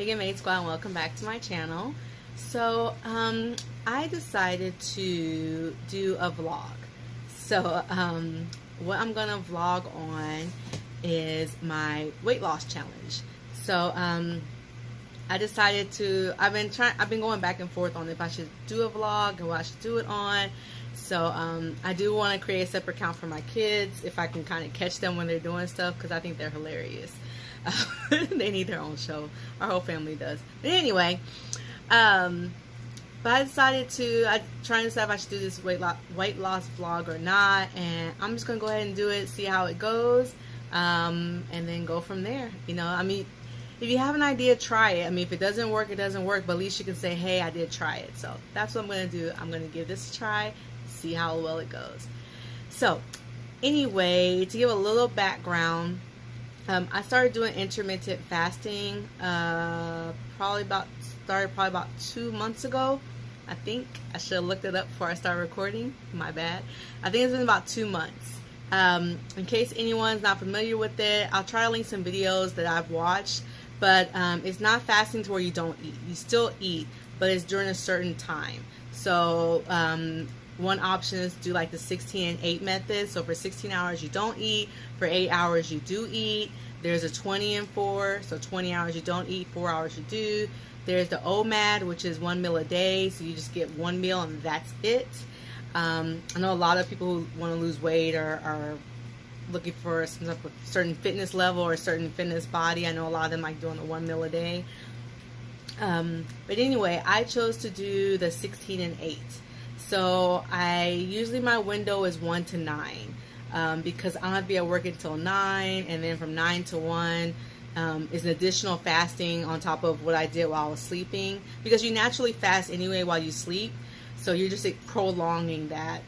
Hey again, Mate Squad, and welcome back to my channel. So, I decided to do a vlog. So, what I'm gonna vlog on is my weight loss challenge. So, I decided to. I've been going back and forth on if I should do a vlog or what I should do it on. So, I do want to create a separate account for my kids if I can kind of catch them when they're doing stuff, because I think they're hilarious. They need their own show. Our whole family does. But anyway, but I decided I'm trying to decide if I should do this weight loss vlog or not, and I'm just gonna go ahead and do it, see how it goes, and then go from there. You know, I mean, if you have an idea, try it. I mean, if it doesn't work, it doesn't work, but at least you can say, hey, I did try it. So that's what I'm gonna do. I'm gonna give this a try, see how well it goes. So anyway, to give a little background, I started doing intermittent fasting probably about 2 months ago. I think I should have looked it up before I started recording. My bad. I think it's been about 2 months. In case anyone's not familiar with it, I'll try to link some videos that I've watched. But it's not fasting to where you don't eat. You still eat, but it's during a certain time. So one option is to do like the 16 and 8 method. So for 16 hours you don't eat. For 8 hours you do eat. There's a 20 and 4. So 20 hours you don't eat, 4 hours you do. There's the OMAD, which is 1 meal a day. So you just get 1 meal and that's it. I know a lot of people who want to lose weight are looking for some type of certain fitness level or a certain fitness body. I know a lot of them like doing the 1 meal a day. But anyway, I chose to do the 16 and 8. So usually my window is 1 to 9 because I don't have to be at work until 9, and then from 9 to 1 is an additional fasting on top of what I did while I was sleeping, because you naturally fast anyway while you sleep. So you're just like prolonging that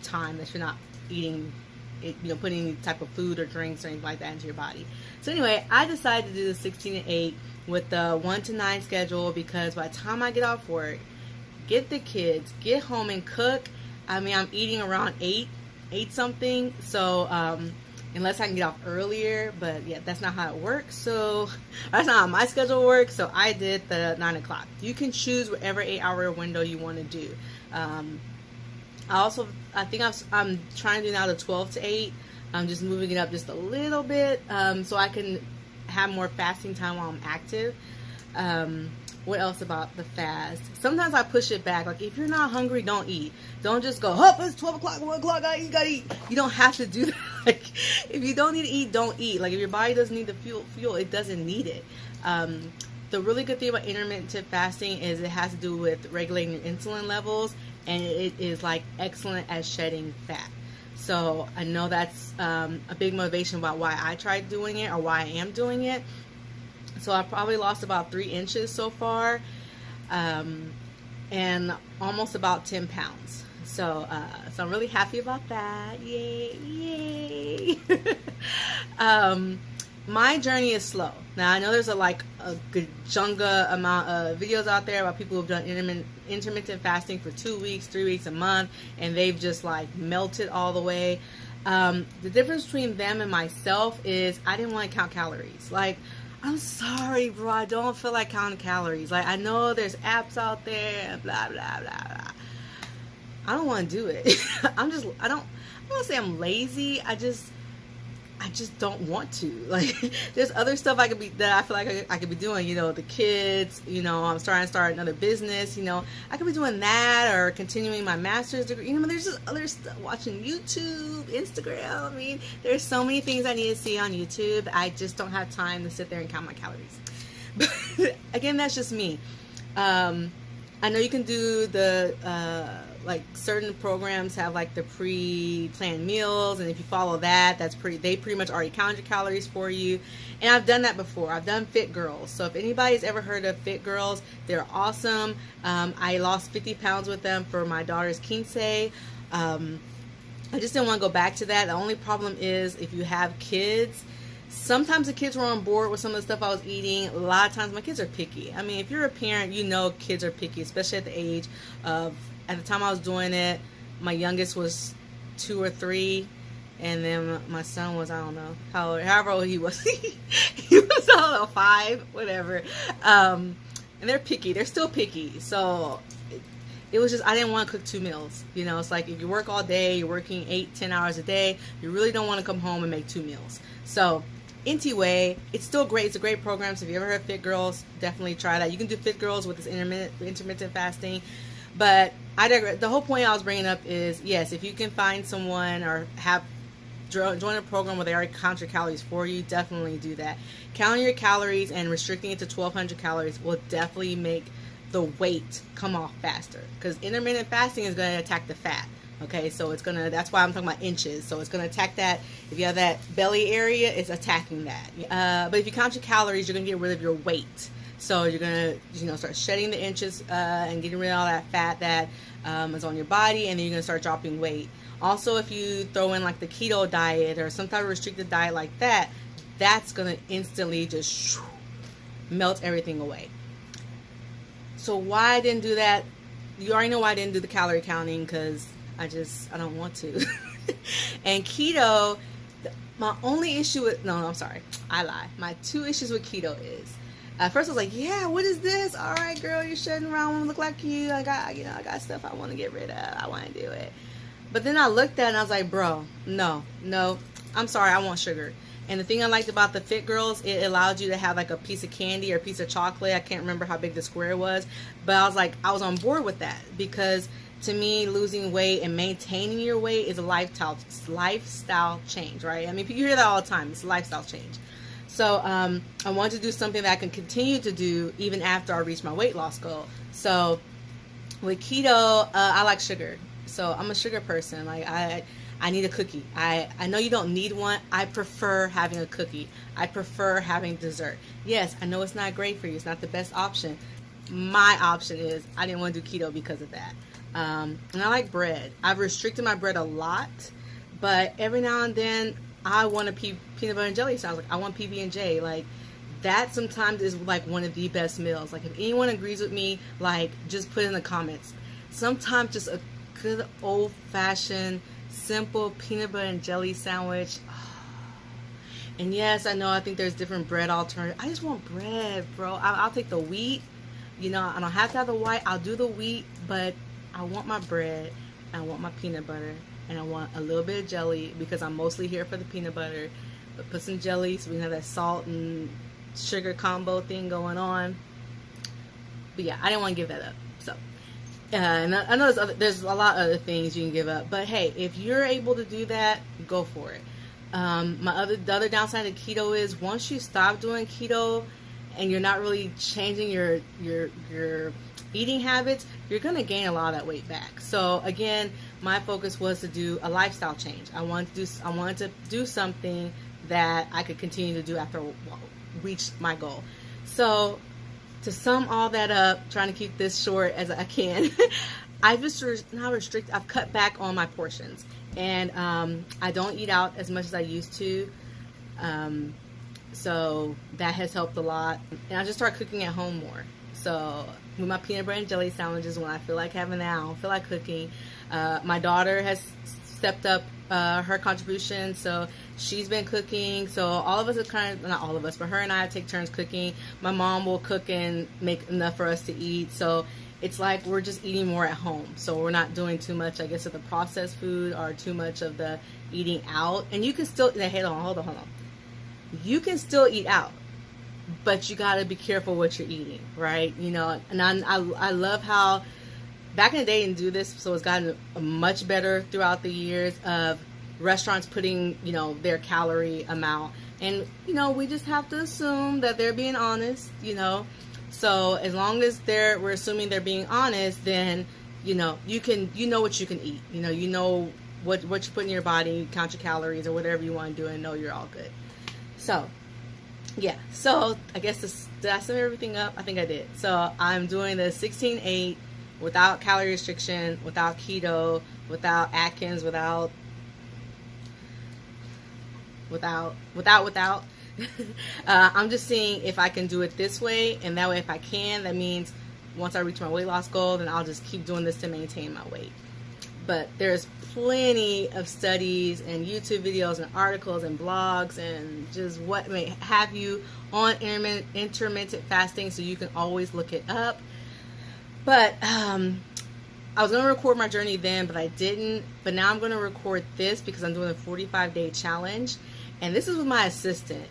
time that you're not eating, putting any type of food or drinks or anything like that into your body. So anyway, I decided to do the 16 and 8 with the 1 to 9 schedule, because by the time I get off work, get the kids, get home and cook, I mean, I'm eating around 8 something. So unless I can get off earlier, but yeah, that's not how it works. So that's not how my schedule works. So I did the 9 o'clock. You can choose whatever 8-hour window you want to do. I think I'm trying to do now the 12 to 8. I'm just moving it up just a little bit so I can have more fasting time while I'm active. What else about the fast? Sometimes I push it back. Like, if you're not hungry, don't eat. Don't just go, oh, it's 12 o'clock, 1 o'clock, gotta eat. You don't have to do that. Like, if you don't need to eat, don't eat. Like, if your body doesn't need the fuel, it doesn't need it. The really good thing about intermittent fasting is it has to do with regulating your insulin levels, and it is like excellent at shedding fat. So I know that's a big motivation about why I tried doing it, or why I am doing it. So I probably lost about 3 inches so far, and almost about 10 pounds. So I'm really happy about that. Yay! My journey is slow. Now, I know there's a gajunga amount of videos out there about people who've done intermittent fasting for 2 weeks, 3 weeks, a month, and they've just like melted all the way. The difference between them and myself is I didn't want to count calories. Like, I'm sorry, bro, I don't feel like counting calories. Like, I know there's apps out there, blah, blah, blah, blah. I don't want to do it. I don't want to say I'm lazy. I just don't want to. Like, there's other stuff that I feel like I could be doing. The kids, I'm starting to start another business, I could be doing that, or continuing my master's degree. There's just other stuff, watching YouTube, Instagram. I mean, there's so many things I need to see on YouTube. I just don't have time to sit there and count my calories. But again, that's just me. I know you can do the certain programs have like the pre-planned meals, and if you follow that, they pretty much already count your calories for you. And I've done that before. I've done Fit Girls. So if anybody's ever heard of Fit Girls, they're awesome. I lost 50 pounds with them for my daughter's quince. I just didn't want to go back to that. The only problem is if you have kids, sometimes the kids were on board with some of the stuff I was eating. A lot of times my kids are picky. I mean, if you're a parent, kids are picky, especially at the age of, at the time I was doing it, my youngest was 2 or 3, and then my son was, I don't know, however old he was. He was I don't know, 5, whatever. And they're picky. They're still picky. So it was just, I didn't want to cook 2 meals. You know, it's like if you work all day, you're working 8-10 hours a day, you really don't want to come home and make 2 meals. So anyway, it's still great. It's a great program. So if you ever heard of Fit Girls, definitely try that. You can do Fit Girls with this intermittent fasting. But the whole point I was bringing up is, yes, if you can find someone or join a program where they already count your calories for you, definitely do that. Counting your calories and restricting it to 1,200 calories will definitely make the weight come off faster, because intermittent fasting is going to attack the fat. Okay, so it's gonna, that's why I'm talking about inches. So it's gonna attack that. If you have that belly area, it's attacking that. But if you count your calories, you're gonna get rid of your weight. So you're gonna, start shedding the inches and getting rid of all that fat that is on your body, and then you're gonna start dropping weight. Also, if you throw in like the keto diet or some type of restricted diet like that, that's gonna instantly just melt everything away. So why I didn't do that? You already know why I didn't do the calorie counting, because I don't want to. And keto, my only issue with, no, I'm sorry, I lie. My 2 issues with keto is, at first I was like, yeah, what is this? All right, girl, you're shedding around, I want to look like you. I got stuff I want to get rid of. I want to do it. But then I looked at it and I was like, bro, no, I'm sorry, I want sugar. And the thing I liked about the Fit Girls, it allowed you to have like a piece of candy or a piece of chocolate. I can't remember how big the square was, but I was on board with that, because to me, losing weight and maintaining your weight is a lifestyle change, right? I mean, you hear that all the time. It's a lifestyle change. So I wanted to do something that I can continue to do even after I reach my weight loss goal. So with keto, I like sugar. So I'm a sugar person. Like I need a cookie. I know you don't need one. I prefer having a cookie. I prefer having dessert. Yes, I know it's not great for you. It's not the best option. My option is I didn't want to do keto because of that. And I like bread. I've restricted my bread a lot, but every now and then I want a peanut butter and jelly sandwich. Like I want PB&J. Like that sometimes is like one of the best meals. Like if anyone agrees with me, like just put in the comments. Sometimes just a good old-fashioned simple peanut butter and jelly sandwich. And yes, I know, I think there's different bread alternatives. I just want bread, bro. I'll take the wheat. I don't have to have the white. I'll do the wheat, but I want my bread, I want my peanut butter, and I want a little bit of jelly, because I'm mostly here for the peanut butter. But put some jelly so we can have that salt and sugar combo thing going on. But yeah, I didn't want to give that up. So and I know there's a lot of other things you can give up, but hey, if you're able to do that, go for it. The other downside of keto is, once you stop doing keto and you're not really changing your eating habits, you're gonna gain a lot of that weight back. So again, my focus was to do a lifestyle change. I wanted to do something that I could continue to do after I reached my goal. So to sum all that up, trying to keep this short as I can, I've cut back on my portions, and I don't eat out as much as I used to. So that has helped a lot. And I just start cooking at home more. So with my peanut butter and jelly sandwiches, when I feel like having that, I don't feel like cooking. My daughter has stepped up her contribution, so she's been cooking. So all of us are not all of us, but her and I take turns cooking. My mom will cook and make enough for us to eat. So it's like we're just eating more at home. So we're not doing too much, I guess, of the processed food or too much of the eating out. And you can still, hold on. You can still eat out, but you got to be careful what you're eating, right? And I love how back in the day, didn't do this, so it's gotten much better throughout the years of restaurants putting, their calorie amount. And, we just have to assume that they're being honest, So as long as we're assuming they're being honest, then, you know what you can eat. You know what you put in your body, count your calories or whatever you want to do, and know you're all good. So, yeah. So I guess did I sum everything up? I think I did. So I'm doing the 16-8 without calorie restriction, without keto, without Atkins, without. I'm just seeing if I can do it this way, and that way, if I can, that means once I reach my weight loss goal, then I'll just keep doing this to maintain my weight. but there's plenty of studies and YouTube videos and articles and blogs and just what may have you on intermittent fasting, so you can always look it up. But I was going to record my journey then, but I didn't. But now I'm going to record this because I'm doing a 45-day challenge, and this is with my assistant.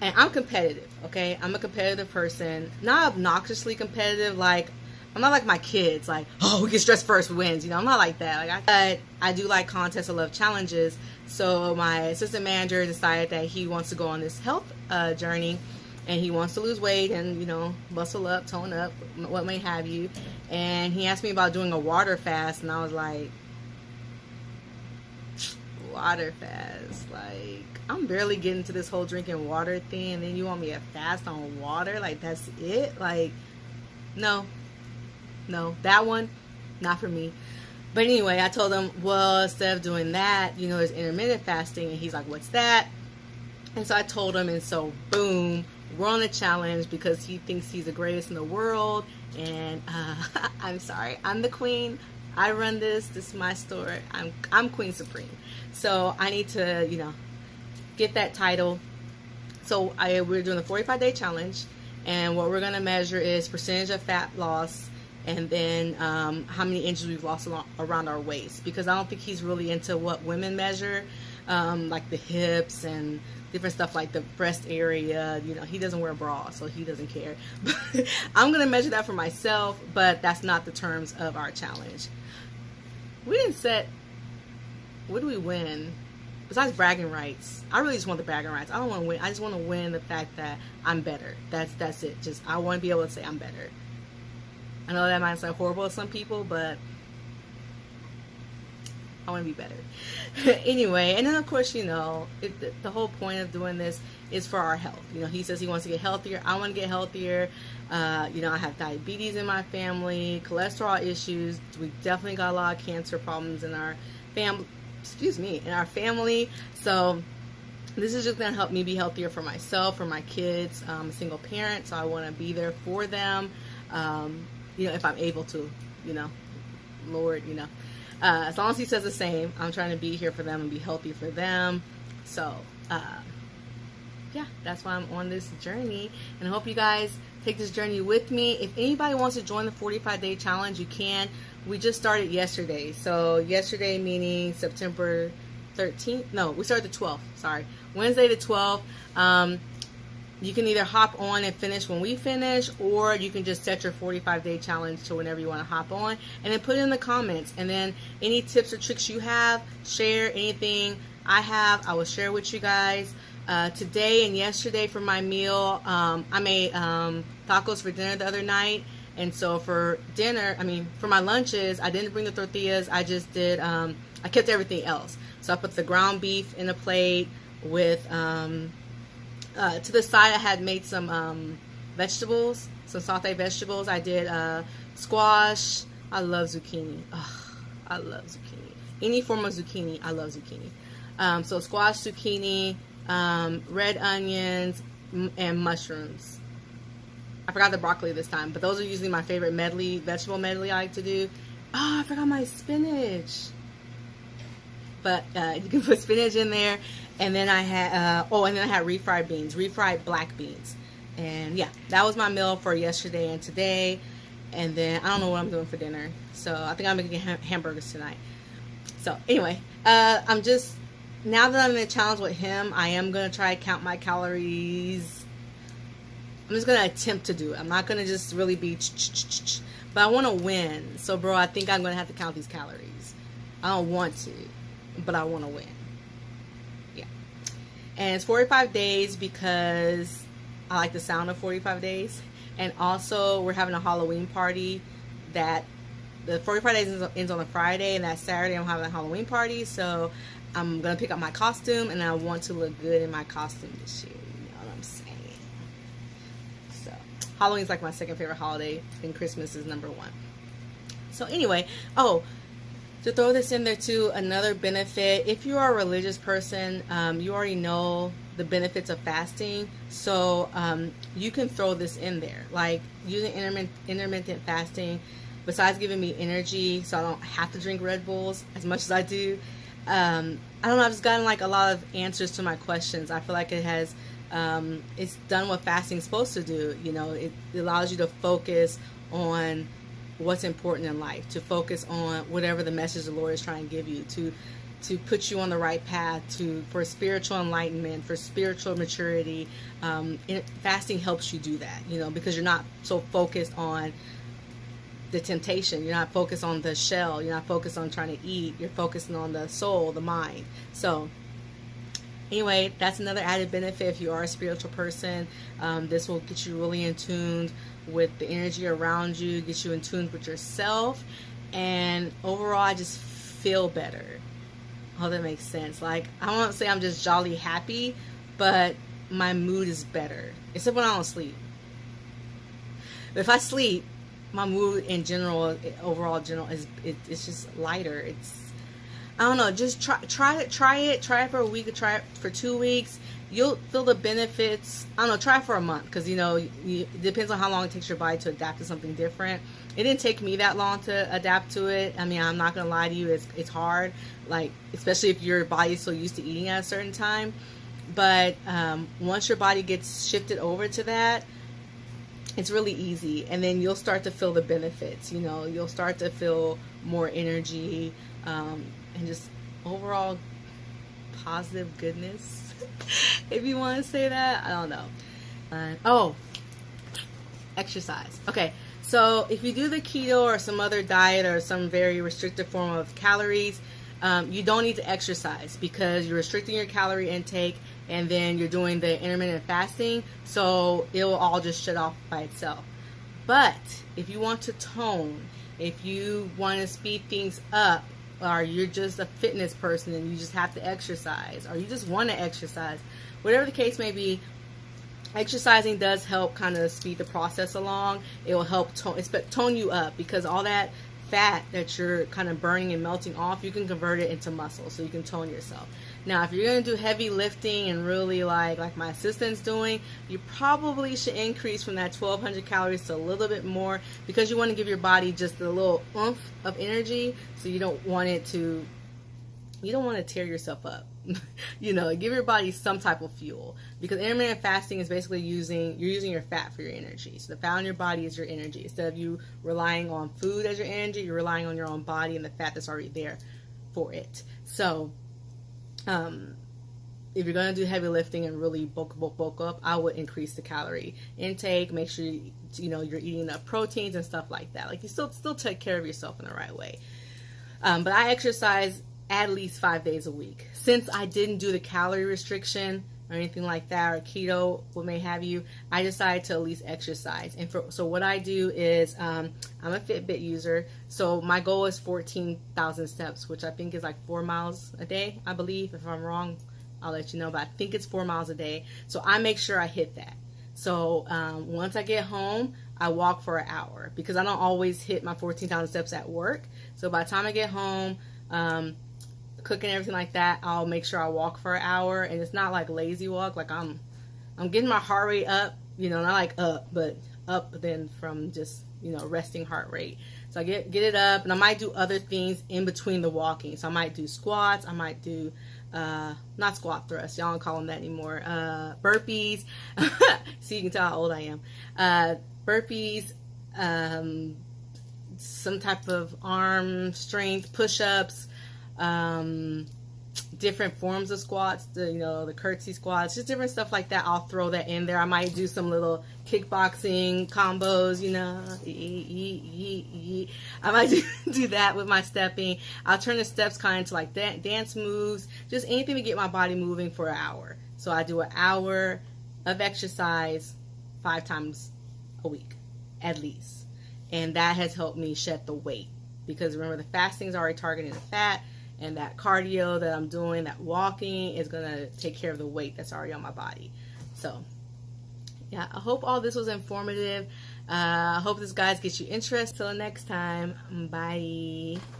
And I'm competitive, okay? I'm a competitive person. Not obnoxiously competitive, like, I'm not like my kids, like, oh, who gets dressed first wins. You know, I'm not like that. Like, I do like contests. I love challenges. So my assistant manager decided that he wants to go on this health journey, and he wants to lose weight and, you know, muscle up, tone up, what may have you. And he asked me about doing a water fast, and I was like, water fast? Like, I'm barely getting to this whole drinking water thing, and then you want me to fast on water? Like, that's it? Like, no, that one, not for me. But anyway, I told him, well, instead of doing that, you know, there's intermittent fasting. And he's like, what's that? And so I told him, and so boom, we're on a challenge because he thinks he's the greatest in the world. And I'm sorry, I'm the queen. I run this. This is my store. I'm Queen Supreme. So I need to, you know, get that title. So we're doing the 45-day challenge, and what we're going to measure is percentage of fat loss, and then how many inches we've lost around our waist, because I don't think he's really into what women measure, like the hips and different stuff like the breast area. You know, he doesn't wear a bra, so he doesn't care. I'm going to measure that for myself, but that's not the terms of our challenge. We didn't set, what do we win? Besides bragging rights, I really just want the bragging rights. I don't want to win. I just want to win the fact that I'm better. That's it. Just, I want to be able to say I'm better. I know that might sound horrible to some people, but I want to be better. Anyway, and then of course, you know, the whole point of doing this is for our health. You know, he says he wants to get healthier. I want to get healthier. You know, I have diabetes in my family, cholesterol issues. We definitely got a lot of cancer problems in our family. In our family. So this is just going to help me be healthier for myself, for my kids. I'm a single parent, so I want to be there for them. You know, if I'm able to, you know, Lord, you know, as long as he says the same, I'm trying to be here for them and be healthy for them. So, yeah, that's why I'm on this journey, and I hope you guys take this journey with me. If anybody wants to join the 45-day challenge, you can. We just started yesterday. So yesterday meaning September 13th. No, we started the 12th. Sorry. Wednesday the 12th. You can either hop on and finish when we finish, or you can just set your 45-day challenge to whenever you want to hop on, and then put it in the comments. And then any tips or tricks you have, share anything I have, I will share with you guys. Today and yesterday for my meal, I made tacos for dinner the other night. And so for dinner, for my lunches, I didn't bring the tortillas. I just did, I kept everything else. So I put the ground beef in a plate with, to the side I had made some vegetables, some sauteed vegetables. I did squash. I love zucchini. Ugh, I love zucchini. Any form of zucchini, I love zucchini. So squash, zucchini, red onions, and mushrooms. I forgot the broccoli this time, but those are usually my favorite vegetable medley I like to do. Oh, I forgot my spinach. But you can put spinach in there. And then I had, refried beans, refried black beans. And yeah, that was my meal for yesterday and today. And then I don't know what I'm doing for dinner. So I think I'm making hamburgers tonight. So anyway, now that I'm in a challenge with him, I am going to try to count my calories. I'm just going to attempt to do it. I'm not going to just really be but I want to win. So, bro, I think I'm going to have to count these calories. I don't want to, but I want to win. Yeah. And it's 45 days because I like the sound of 45 days. And also, we're having a Halloween party that the 45 days ends on a Friday, and that Saturday I'm having a Halloween party. So, I'm going to pick up my costume, and I want to look good in my costume this year. You know what I'm saying? So, Halloween's like my second favorite holiday, and Christmas is number one. So, anyway, to throw this in there too, another benefit, if you are a religious person, you already know the benefits of fasting. So, you can throw this in there. Like, using intermittent fasting besides giving me energy so I don't have to drink Red Bulls as much as I do. I don't know, I've just gotten like a lot of answers to my questions. I feel like it has, it's done what fasting is supposed to do. You know, it allows you to focus on what's important in life, to focus on whatever the message the Lord is trying to give you, to put you on the right path, for spiritual enlightenment, for spiritual maturity. Fasting helps you do that, you know, because you're not so focused on the temptation. You're not focused on the shell. You're not focused on trying to eat. You're focusing on the soul, the mind. So anyway, that's another added benefit if you are a spiritual person. This will get you really in tune with the energy around you, get you in tune with yourself, and overall I just feel better. I hope that makes sense. Like, I won't say I'm just jolly happy, but my mood is better, except when I don't sleep. But if I sleep, my mood in general, overall general, it's just lighter. It's, I don't know, just try it for a week, or try it for 2 weeks. You'll feel the benefits. I don't know, try it for a month, because you know, it depends on how long it takes your body to adapt to something different. It didn't take me that long to adapt to it. I mean, I'm not gonna lie to you, it's hard, like, especially if your body's so used to eating at a certain time. But once your body gets shifted over to that, it's really easy, and then you'll start to feel the benefits. You know, you'll start to feel more energy, and just overall positive goodness, if you want to say that. I don't know. Oh, exercise. Okay, so if you do the keto or some other diet or some very restrictive form of calories, you don't need to exercise, because you're restricting your calorie intake, and then you're doing the intermittent fasting, so it will all just shut off by itself. But if you want to tone, if you want to speed things up, or you're just a fitness person and you just have to exercise, or you just want to exercise, whatever the case may be, exercising does help kind of speed the process along. It will help tone you up, because all that fat that you're kind of burning and melting off, you can convert it into muscle, so you can tone yourself. Now, if you're going to do heavy lifting and really like my assistant's doing, you probably should increase from that 1,200 calories to a little bit more, because you want to give your body just a little oomph of energy. So you don't want to tear yourself up. You know, give your body some type of fuel, because intermittent fasting is basically you're using your fat for your energy. So the fat on your body is your energy. Instead of you relying on food as your energy, you're relying on your own body and the fat that's already there for it. So if you're going to do heavy lifting and really bulk up, I would increase the calorie intake. Make sure you're eating enough proteins and stuff like that. Like, you still take care of yourself in the right way. But I exercise at least 5 days a week. Since I didn't do the calorie restriction or anything like that, or keto, what may have you, I decided to at least exercise. And so what I do is, I'm a Fitbit user, so my goal is 14,000 steps, which I think is like 4 miles a day, I believe. If I'm wrong, I'll let you know, but I think it's 4 miles a day. So I make sure I hit that. So once I get home, I walk for an hour, because I don't always hit my 14,000 steps at work. So by the time I get home, cooking, everything like that, I'll make sure I walk for an hour. And it's not like lazy walk, like I'm getting my heart rate up, you know, not like up, but up then from just, you know, resting heart rate. So I get it up, and I might do other things in between the walking. So I might do squats, I might do not squat thrusts, y'all don't call them that anymore, burpees. So you can tell how old I am. Burpees, some type of arm strength, push-ups, different forms of squats, the curtsy squats, just different stuff like that. I'll throw that in there. I might do some little kickboxing combos, I might do that with my stepping. I'll turn the steps kind of into like dance moves, just anything to get my body moving for an hour. So I do an hour of exercise 5 times a week at least, and that has helped me shed the weight, because remember, the fasting is already targeting the fat, and that cardio that I'm doing, that walking, is gonna take care of the weight that's already on my body. So yeah, I hope all this was informative. I hope this, guys, gets you interest. Till next time, bye.